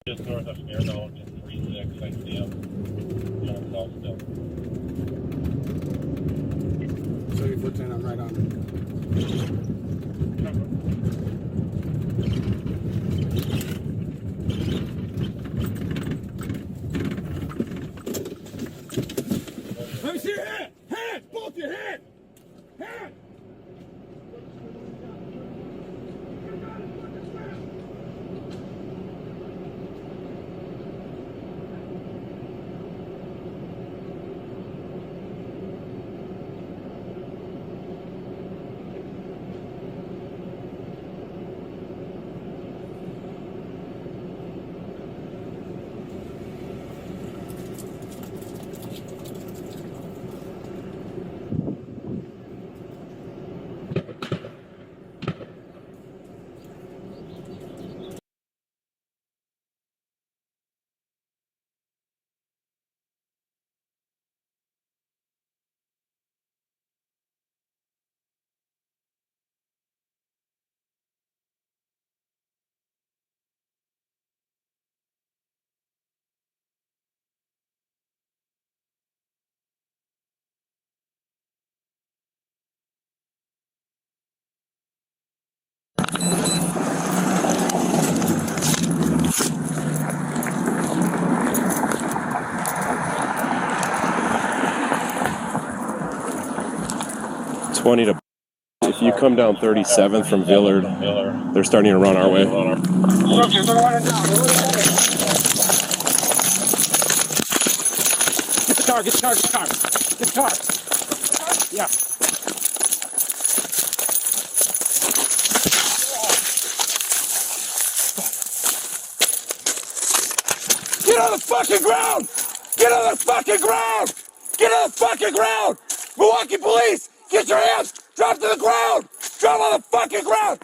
Just north of near now, just 36, I see him. Going south still. 70-foot 10, I'm right on it. Let me see your hand! Hand! Both your hand! Hand! If you come down 37th from Villard, they're starting to run our way. Get the car, get the car, get the car. Get the car. Yeah. Get on the fucking ground! Get on the fucking ground! Get on the fucking ground! Milwaukee police! Get your hands! Drop to the ground! Drop on the fucking ground!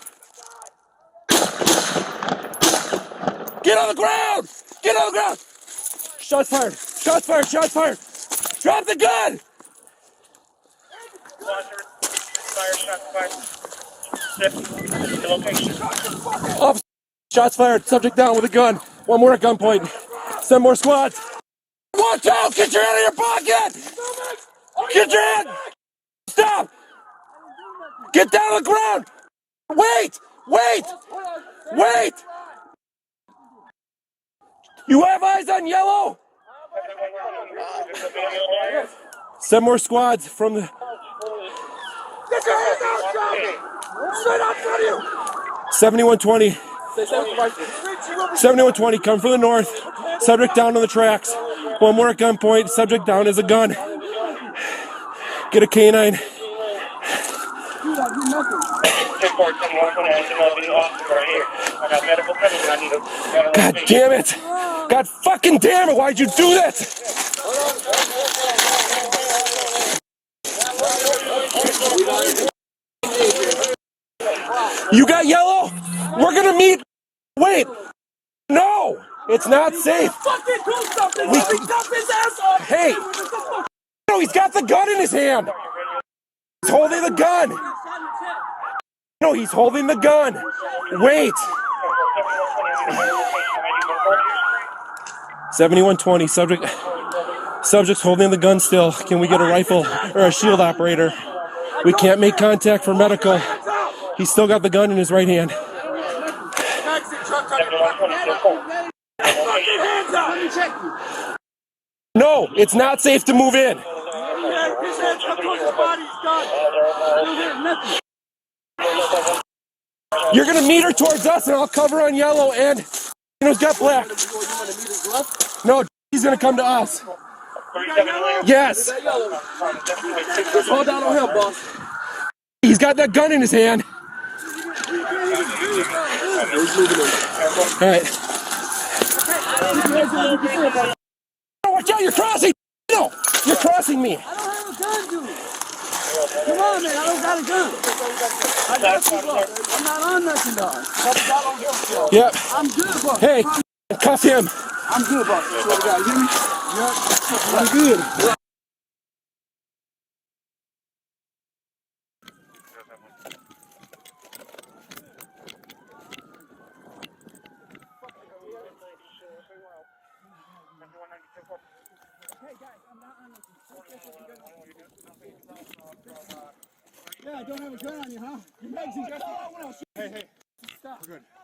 Get on the ground! Get on the ground! Shots fired! Shots fired! Shots fired! Drop the gun! Officer, shots fired. Subject down with a gun. One more at gunpoint. Send more squads. Watch out! Get your hand in your pocket! Get your hand! Stop! Get down on the ground! Wait! Wait! Wait! You have eyes on yellow? Send more squads from the... Get your hands out, Johnny! Straight out in front of you! 7120. 7120, come from the north. Subject down on the tracks. One more at gunpoint. Subject down is a gun. Get a canine. God damn it! God fucking damn it! Why'd you do that? You got yellow? We're gonna meet. Wait. No! It's not safe. Fucking do something! We can dump his ass off! Hey! No, he's got the gun in his hand! He's holding the gun! No, he's holding the gun! Wait! 7120, subject's holding the gun still. Can we get a rifle or a shield operator? We can't make contact for medical. He's still got the gun in his right hand. No, it's not safe to move in. You're gonna meet her towards us and I'll cover on yellow and who's got black. No, he's gonna come to us. Yes. Hold down on him, boss. He's got that gun in his hand. All right. Watch out, you're crossing. No, you're crossing me. I don't have a gun, dude. Come on, man. I don't got a gun. I got you, boss. I'm not on nothing, dog. Yep. I'm good, boss. Hey, cuff him. I'm good, boss. You swear to God. You hear me? Yep. I'm good. guys, I'm not on this. Yeah, I don't have a gun on you, huh? Your magazine got the. Hey, Stop. we're good.